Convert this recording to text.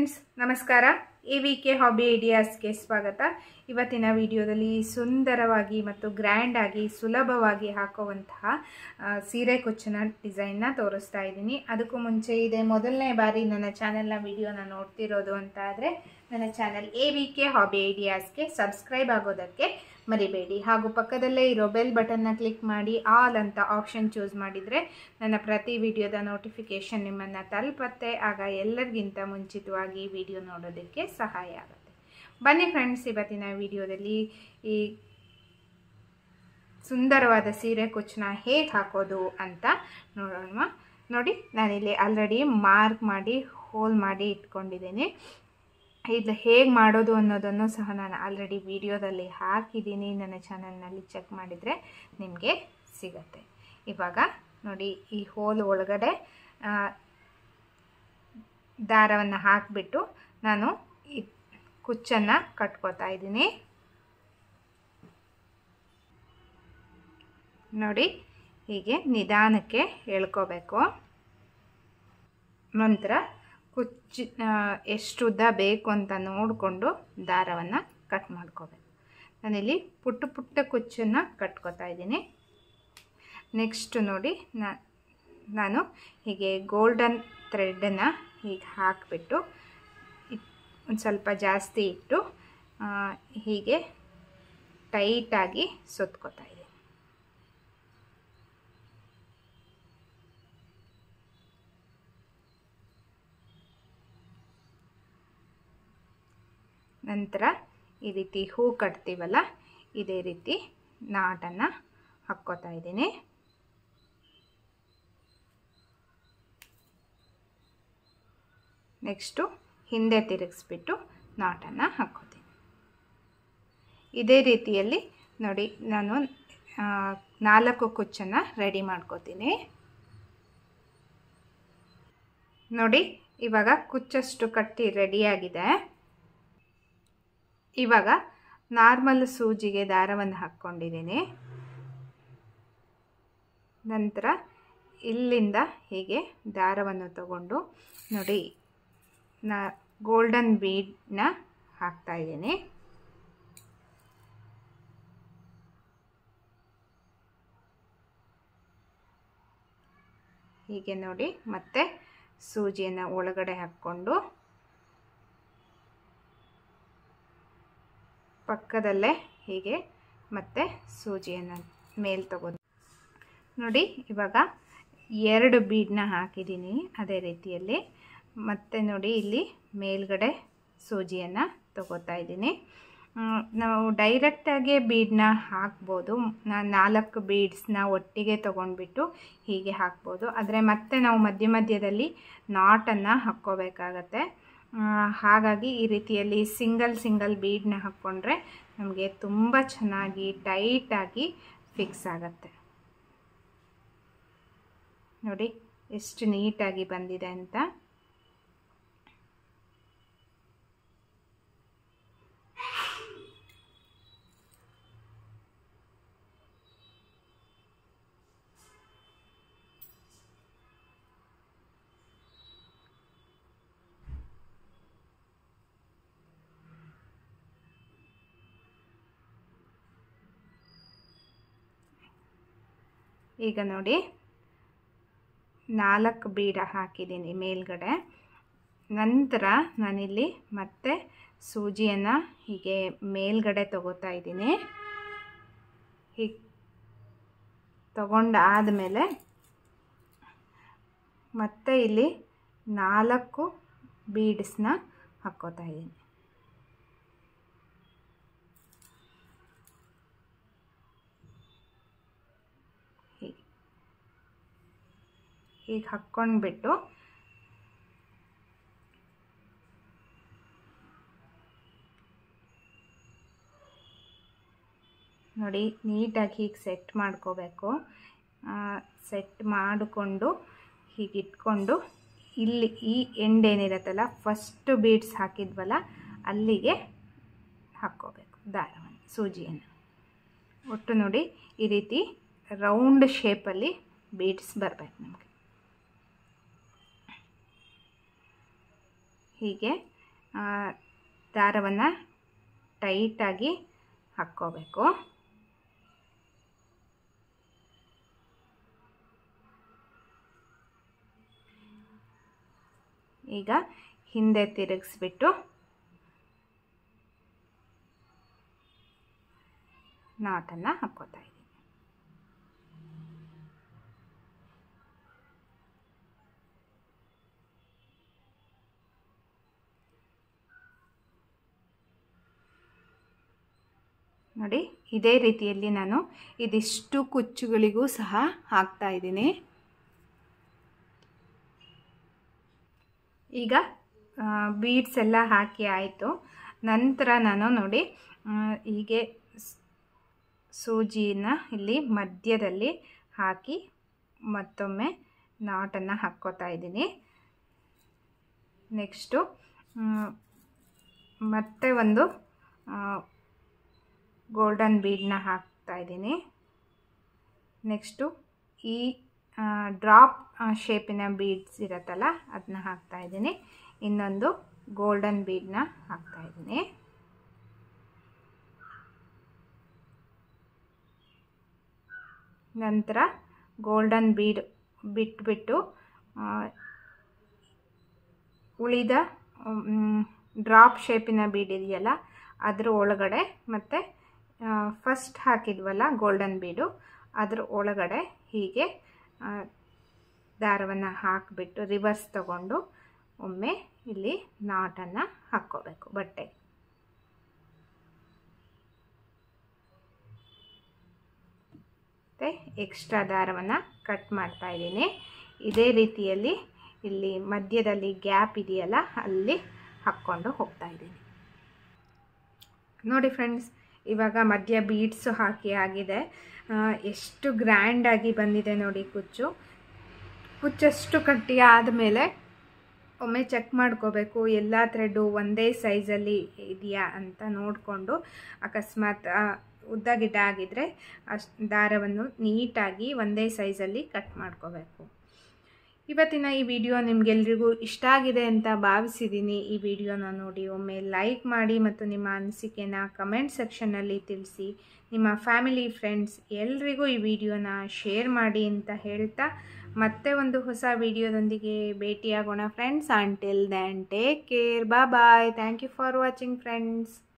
Friends ನಮಸ್ಕಾರ AVK hobby ಐಡಿಯಾಸ್ಗೆ ಸ್ವಾಗತ. ಇವತ್ತಿನ ವಿಡಿಯೋದಲ್ಲಿ ಸುಂದರವಾಗಿ ಮತ್ತು ಗ್ರ್ಯಾಂಡ್ ಆಗಿ ಸುಲಭವಾಗಿ ಹಾಕುವಂತಹ ಸೀರೆ ಕುಚ್ಚಿನ ಡಿಸೈನ್ನ ತೋರಿಸ್ತಾ ಇದ್ದೀನಿ. ಅದಕ್ಕೂ ಮುಂಚೆ ಇದೆ ಮೊದಲನೇ ಬಾರಿ ನನ್ನ ಚಾನೆಲ್ನ ವಿಡಿಯೋನ ನೋಡ್ತಿರೋದು ಅಂತ ಆದರೆ ನನ್ನ ಚಾನೆಲ್ ಎವಿಕೆ ಹಾಬಿ ಐಡಿಯಾಸ್ಗೆ ಸಬ್ಸ್ಕ್ರೈಬ್ ಆಗೋದಕ್ಕೆ ಮರಿಬೇಡಿ. ಹಾಗೂ ಪಕ್ಕದಲ್ಲೇ ಇರೋ ಬೆಲ್ ಬಟನ್ನ ಕ್ಲಿಕ್ ಮಾಡಿ ಆಲ್ ಅಂತ ಆಪ್ಷನ್ ಚೂಸ್ ಮಾಡಿದರೆ ನನ್ನ ಪ್ರತಿ ವಿಡಿಯೋದ ನೋಟಿಫಿಕೇಷನ್ ನಿಮ್ಮನ್ನು ತಲುಪತ್ತೆ. ಆಗ ಎಲ್ಲರಿಗಿಂತ ಮುಂಚಿತವಾಗಿ ವಿಡಿಯೋ ನೋಡೋದಕ್ಕೆ ಸಹಾಯ ಆಗುತ್ತೆ. ಬನ್ನಿ ಫ್ರೆಂಡ್ಸ್, ಇವತ್ತಿನ ವಿಡಿಯೋದಲ್ಲಿ ಈ ಸುಂದರವಾದ ಸೀರೆ ಕುಚ್ಚನ್ನ ಹೇಗೆ ಹಾಕೋದು ಅಂತ ನೋಡೋಣ. ನೋಡಿ, ನಾನಿಲ್ಲಿ ಆಲ್ರೆಡಿ ಮಾರ್ಕ್ ಮಾಡಿ ಹೋಲ್ ಮಾಡಿ ಇಟ್ಕೊಂಡಿದ್ದೀನಿ. ಇದು ಹೇಗೆ ಮಾಡೋದು ಅನ್ನೋದನ್ನು ಸಹ ನಾನು ಆಲ್ರೆಡಿ ವಿಡಿಯೋದಲ್ಲಿ ಹಾಕಿದ್ದೀನಿ. ನನ್ನ ಚಾನಲ್ನಲ್ಲಿ ಚೆಕ್ ಮಾಡಿದರೆ ನಿಮಗೆ ಸಿಗತ್ತೆ. ಇವಾಗ ನೋಡಿ, ಈ ಹೋಲ್ ಒಳಗಡೆ ದಾರವನ್ನು ಹಾಕಿಬಿಟ್ಟು ನಾನು ಈ ಕುಚ್ಚನ್ನು ಕಟ್ಕೋತಾ ಇದ್ದೀನಿ. ನೋಡಿ, ಹೀಗೆ ನಿಧಾನಕ್ಕೆ ಎಳ್ಕೋಬೇಕು. ನಂತರ ಕುಚ್ಚು ಎಷ್ಟು ಉದ್ದ ಬೇಕು ಅಂತ ನೋಡಿಕೊಂಡು ದಾರವನ್ನು ಕಟ್ ಮಾಡ್ಕೋಬೇಕು. ನಾನಿಲ್ಲಿ ಪುಟ್ಟ ಪುಟ್ಟ ಕುಚ್ಚನ್ನು ಕಟ್ಕೋತಾ ಇದ್ದೀನಿ. ನೆಕ್ಸ್ಟ್ ನೋಡಿ, ನಾನು ಹೀಗೆ ಗೋಲ್ಡನ್ ಥ್ರೆಡನ್ನು ಹೀಗೆ ಹಾಕಿಬಿಟ್ಟು ಒಂದು ಸ್ವಲ್ಪ ಜಾಸ್ತಿ ಇಟ್ಟು ಹೀಗೆ ಟೈಟಾಗಿ ಸುತ್ಕೋತಾ ಇದ್ದೀನಿ. ನಂತರ ಈ ರೀತಿ ಹೂ ಕಟ್ತೀವಲ್ಲ, ಇದೇ ರೀತಿ ನಾಟನ್ನು ಹಾಕ್ಕೋತಾ ಇದ್ದೀನಿ. ನೆಕ್ಸ್ಟು ಹಿಂದೆ ತಿರುಗಿಸ್ಬಿಟ್ಟು ನಾಟನ್ನು ಹಾಕ್ಕೋತೀನಿ. ಇದೇ ರೀತಿಯಲ್ಲಿ ನೋಡಿ, ನಾನು 4 ಕುಚ್ಚನ್ನು ರೆಡಿ ಮಾಡ್ಕೋತೀನಿ. ನೋಡಿ, ಇವಾಗ ಕುಚ್ಚಷ್ಟು ಕಟ್ಟಿ ರೆಡಿಯಾಗಿದೆ. ಇವಾಗ ನಾರ್ಮಲ್ ಸೂಜಿಗೆ ದಾರವನ್ನು ಹಾಕ್ಕೊಂಡಿದ್ದೀನಿ. ನಂತರ ಇಲ್ಲಿಂದ ಹೀಗೆ ದಾರವನ್ನು ತಗೊಂಡು ನೋಡಿ, ಗೋಲ್ಡನ್ ಬೀಡ್ನ ಹಾಕ್ತಾ ಇದ್ದೀನಿ. ಹೀಗೆ ನೋಡಿ, ಮತ್ತೆ ಸೂಜಿಯನ್ನು ಒಳಗಡೆ ಹಾಕ್ಕೊಂಡು ಪಕ್ಕದಲ್ಲೇ ಹೀಗೆ ಮತ್ತೆ ಸೂಜಿಯನ್ನು ಮೇಲೆ ತಗೋದು. ನೋಡಿ, ಇವಾಗ 2 ಬೀಡನ್ನ ಹಾಕಿದ್ದೀನಿ ಅದೇ ರೀತಿಯಲ್ಲಿ. ಮತ್ತೆ ನೋಡಿ, ಇಲ್ಲಿ ಮೇಲ್ಗಡೆ ಸೂಜಿಯನ್ನು ತಗೋತಾ ಇದ್ದೀನಿ. ನಾವು ಡೈರೆಕ್ಟಾಗಿ ಬೀಡನ್ನ ಹಾಕ್ಬೋದು. ನಾನು 4 ಬೀಡ್ಸ್ನ ಒಟ್ಟಿಗೆ ತೊಗೊಂಡ್ಬಿಟ್ಟು ಹೀಗೆ ಹಾಕ್ಬೋದು. ಆದರೆ ಮತ್ತೆ ನಾವು ಮಧ್ಯ ಮಧ್ಯದಲ್ಲಿ ನಾಟನ್ನು ಹಾಕ್ಕೋಬೇಕಾಗತ್ತೆ. ಹಾಗಾಗಿ ಈ ರೀತಿಯಲ್ಲಿ ಸಿಂಗಲ್ ಬೀಡನ್ನ ಹಾಕ್ಕೊಂಡ್ರೆ ನಮಗೆ ತುಂಬ ಚೆನ್ನಾಗಿ ಟೈಟಾಗಿ ಫಿಕ್ಸ್ ಆಗುತ್ತೆ. ನೋಡಿ ಎಷ್ಟು ನೀಟಾಗಿ ಬಂದಿದೆ ಅಂತ. ಈಗ ನೋಡಿ, 4 ಬೀಡ ಹಾಕಿದ್ದೀನಿ ಮೇಲ್ಗಡೆ. ನಂತರ ನಾನಿಲ್ಲಿ ಮತ್ತೆ ಸೂಜಿಯನ್ನು ಹೀಗೆ ಮೇಲ್ಗಡೆ ತಗೋತಾ ಇದ್ದೀನಿ. ಹೀಗೆ ತಗೊಂಡಾದಮೇಲೆ ಮತ್ತೆ ಇಲ್ಲಿ 4 ಬೀಡ್ಸ್ನ ಹಾಕ್ಕೋತಾ ಇದ್ದೀನಿ. ಹೀಗೆ ಹಾಕ್ಕೊಂಡ್ಬಿಟ್ಟು ನೋಡಿ, ನೀಟಾಗಿ ಹೀಗೆ ಸೆಟ್ ಮಾಡ್ಕೋಬೇಕು. ಸೆಟ್ ಮಾಡಿಕೊಂಡು ಹೀಗೆ ಇಟ್ಕೊಂಡು ಇಲ್ಲಿ ಈ ಎಂಡ್ ಏನಿರುತ್ತಲ್ಲ, ಫಸ್ಟ್ ಬೀಡ್ಸ್ ಹಾಕಿದ್ವಲ್ಲ ಅಲ್ಲಿಗೆ ಹಾಕ್ಕೋಬೇಕು ದಾರವನ್ನು, ಸೂಜಿಯನ್ನು. ಒಟ್ಟು ನೋಡಿ, ಈ ರೀತಿ ರೌಂಡ್ ಶೇಪಲ್ಲಿ ಬೀಡ್ಸ್ ಬರಬೇಕು ನಮಗೆ. ಹೀಗೆ ದಾರವನ್ನು ಟೈಟಾಗಿ ಹಾಕ್ಕೋಬೇಕು. ಈಗ ಹಿಂದೆ ತಿರುಗಿಸ್ಬಿಟ್ಟು ನಾಟನ್ನು ಹಾಕ್ಕೋತಾ ಇದ್ದೀನಿ. ನೋಡಿ, ಇದೇ ರೀತಿಯಲ್ಲಿ ನಾನು ಇದಿಷ್ಟು ಕುಚ್ಚುಗಳಿಗೂ ಸಹ ಹಾಕ್ತಾ ಇದ್ದೀನಿ. ಈಗ ಬೀಡ್ಸ್ ಎಲ್ಲ ಹಾಕಿ ಆಯಿತು. ನಂತರ ನಾನು ನೋಡಿ ಹೀಗೆ ಸೂಜಿನ ಇಲ್ಲಿ ಮಧ್ಯದಲ್ಲಿ ಹಾಕಿ ಮತ್ತೊಮ್ಮೆ ನಾಟನ್ನು ಹಾಕ್ಕೋತಾ ಇದ್ದೀನಿ. ನೆಕ್ಸ್ಟು ಮತ್ತೆ ಒಂದು ಗೋಲ್ಡನ್ ಬೀಡನ್ನ ಹಾಕ್ತಾ ಇದ್ದೀನಿ. ನೆಕ್ಸ್ಟು ಈ ಡ್ರಾಪ್ ಶೇಪಿನ ಬೀಡ್ಸ್ ಇರುತ್ತಲ್ಲ ಅದನ್ನ ಹಾಕ್ತಾ ಇದ್ದೀನಿ. ಇನ್ನೊಂದು ಗೋಲ್ಡನ್ ಬೀಡನ್ನ ಹಾಕ್ತಾ ಇದ್ದೀನಿ. ನಂತರ ಗೋಲ್ಡನ್ ಬೀಡ್ ಬಿಟ್ಬಿಟ್ಟು ಉಳಿದ ಡ್ರಾಪ್ ಶೇಪಿನ ಬೀಡ್ ಇದೆಯಲ್ಲ ಅದ್ರ ಒಳಗಡೆ ಮತ್ತು ಫಸ್ಟ್ ಹಾಕಿದ್ವಲ್ಲ ಗೋಲ್ಡನ್ ಬೀಡು ಅದ್ರ ಒಳಗಡೆ ಹೀಗೆ ದಾರವನ್ನು ಹಾಕಿಬಿಟ್ಟು ರಿವರ್ಸ್ ತಗೊಂಡು ಒಮ್ಮೆ ಇಲ್ಲಿ ನಾಟನ್ನು ಹಾಕ್ಕೋಬೇಕು ಬಟ್ಟೆ. ಮತ್ತು ಎಕ್ಸ್ಟ್ರಾ ದಾರವನ್ನು ಕಟ್ ಮಾಡ್ತಾ ಇದ್ದೀನಿ. ಇದೇ ರೀತಿಯಲ್ಲಿ ಇಲ್ಲಿ ಮಧ್ಯದಲ್ಲಿ ಗ್ಯಾಪ್ ಇದೆಯಲ್ಲ ಅಲ್ಲಿ ಹಾಕ್ಕೊಂಡು ಹೋಗ್ತಾ ಇದ್ದೀನಿ. ನೋಡಿ ಫ್ರೆಂಡ್ಸ್, ಇವಾಗ ಮಧ್ಯ ಬೀಡ್ಸು ಹಾಕಿ ಆಗಿದೆ. ಎಷ್ಟು ಗ್ರ್ಯಾಂಡಾಗಿ ಬಂದಿದೆ ನೋಡಿ ಕುಚ್ಚು. ಕುಚ್ಚಷ್ಟು ಕಟ್ಟಿ ಆದಮೇಲೆ ಒಮ್ಮೆ ಚೆಕ್ ಮಾಡ್ಕೋಬೇಕು ಎಲ್ಲ ಥ್ರೆಡ್ಡು ಒಂದೇ ಸೈಜಲ್ಲಿ ಇದೆಯಾ ಅಂತ ನೋಡಿಕೊಂಡು, ಅಕಸ್ಮಾತ್ ಉದ್ದ ಗಿಡ್ಡ ಆಗಿದ್ದರೆ ದಾರವನ್ನು ನೀಟಾಗಿ ಒಂದೇ ಸೈಜಲ್ಲಿ ಕಟ್ ಮಾಡ್ಕೋಬೇಕು. ಇವತ್ತಿನ ಈ ವಿಡಿಯೋ ನಿಮಗೆಲ್ರಿಗೂ ಇಷ್ಟ ಆಗಿದೆ ಅಂತ ಭಾವಿಸಿದ್ದೀನಿ. ಈ ವಿಡಿಯೋನ ನೋಡಿ ಒಮ್ಮೆ ಲೈಕ್ ಮಾಡಿ ಮತ್ತು ನಿಮ್ಮ ಅನಿಸಿಕೆನ ಕಮೆಂಟ್ ಸೆಕ್ಷನ್ನಲ್ಲಿ ತಿಳಿಸಿ. ನಿಮ್ಮ ಫ್ಯಾಮಿಲಿ ಫ್ರೆಂಡ್ಸ್ ಎಲ್ರಿಗೂ ಈ ವಿಡಿಯೋನ ಶೇರ್ ಮಾಡಿ ಅಂತ ಹೇಳ್ತಾ ಮತ್ತೆ ಒಂದು ಹೊಸ ವಿಡಿಯೋದೊಂದಿಗೆ ಭೇಟಿಯಾಗೋಣ friends. Until then take care, bye. Thank you for watching friends.